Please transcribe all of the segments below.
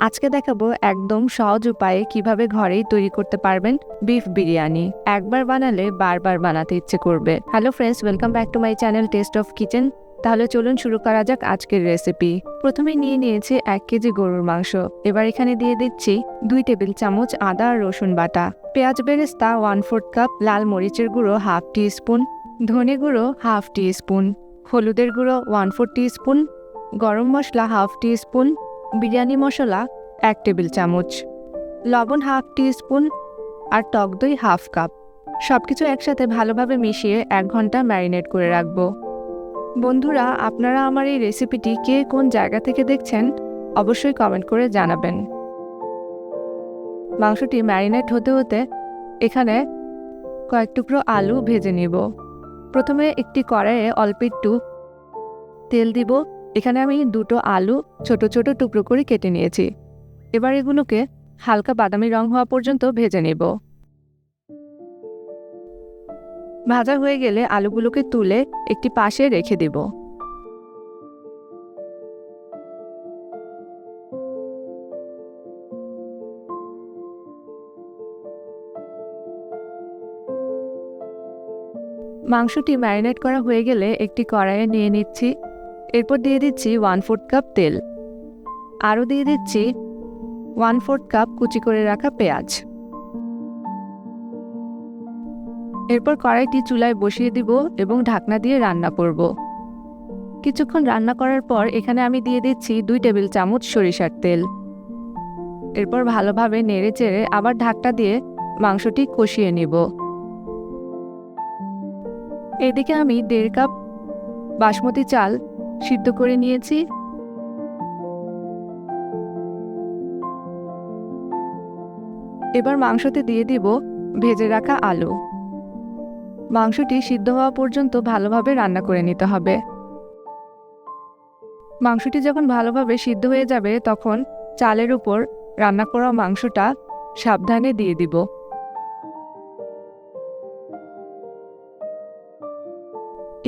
আজকে দেখাবো একদম সহজ উপায়ে কিভাবে ঘরেই তৈরি করতে পারবেন বিফ বিরিয়ানি। একবার বানালে বারবার বানাতে ইচ্ছে করবে। Hello friends, welcome back to my channel test of kitchen. তাহলে চলুন শুরু করা যাক আজকের রেসিপি। প্রথমে নিয়ে নিয়েছি 1 কেজি গরুর মাংস। এবার এখানে দিয়ে দিচ্ছি 2 টেবিল চামচ আদা আর রসুন বাটা, পেঁয়াজ বেরেস্তা 1/4 কাপ, লাল মরিচের গুঁড়ো 1/2 টিস্পুন, ধনে গুঁড়ো 1/2 টিস্পুন, হলুদের গুঁড়ো 1/4 টিস্পুন, গরম মশলা 1/2 টিস্পুন, বিরিয়ানি মশলা 1 টেবিল চামচ, লবণ 1/2 টিস্পুন আর টক দই 1/2 কাপ। সবকিছু একসাথে ভালোভাবে মিশিয়ে 1 ঘন্টা ম্যারিনেট করে রাখবো। বন্ধুরা, আপনারা আমার এই রেসিপিটি কে কোন জায়গা থেকে দেখছেন অবশ্যই কমেন্ট করে জানাবেন। মাংসটি ম্যারিনেট হতে হতে এখানে কয়েক টুকরো আলু ভেজে নিব। প্রথমে একটি কড়াইয়ে অল্প একটু তেল দিব। এখানে আমি 2টো আলু ছোট ছোট টুকরো করে কেটে নিয়েছি। এবার এগুলোকে হালকা বাদামি রং হওয়া পর্যন্ত ভেজে নেব। ভাজা হয়ে গেলে আলুগুলোকে তুলে একটি পাশে রেখে দেব। মাংসটি ম্যারিনেট করা হয়ে গেলে একটি কড়াইয়ে নিয়ে নিচ্ছি। এরপর দিয়ে দিচ্ছি 1/4 কাপ তেল। আরও দিয়ে দিচ্ছি 1/4 কাপ কুচি করে রাখা পেঁয়াজ। এরপর কড়াইটি চুলায় বসিয়ে দিব এবং ঢাকনা দিয়ে রান্না করব। কিছুক্ষণ রান্না করার পর এখানে আমি দিয়ে দিচ্ছি 2 টেবিল চামচ সরিষার তেল। এরপর ভালোভাবে নেড়ে চেড়ে আবার ঢাকনা দিয়ে মাংসটি কষিয়ে নিব। এদিকে আমি 1.5 কাপ বাসমতি চাল সিদ্ধ করে নিয়েছি। এবার মাংসতে দিয়ে দিব ভেজে রাখা আলু। মাংসটি সিদ্ধ হওয়া পর্যন্ত ভালোভাবে রান্না করে নিতে হবে। মাংসটি যখন ভালোভাবে সিদ্ধ হয়ে যাবে তখন চালের উপর রান্না করা মাংসটা সাবধানে দিয়ে দিব।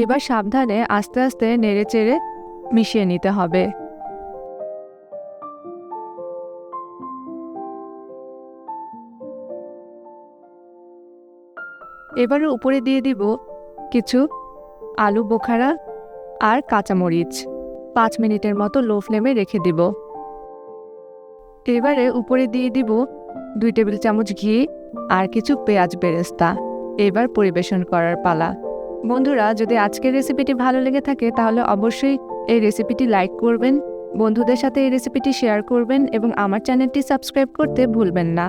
এবার সাবধানে আস্তে আস্তে নেড়েচেড়ে মিশিয়ে নিতে হবে। এবারে উপরে দিয়ে দিব কিছু আলু বোখারা আর কাঁচামরিচ। 5 মিনিটের মতো লো ফ্লেমে রেখে দিব। এবারে উপরে দিয়ে দিব 2 টেবিল চামচ ঘি আর কিছু পেঁয়াজ বেরেস্তা। এবার পরিবেশন করার পালা। বন্ধুরা, যদি আজকের রেসিপিটি ভালো লেগে থাকে তাহলে অবশ্যই এই রেসিপিটি লাইক করবেন, বন্ধুদের সাথে এই রেসিপিটি শেয়ার করবেন এবং আমার চ্যানেলটি সাবস্ক্রাইব করতে ভুলবেন না।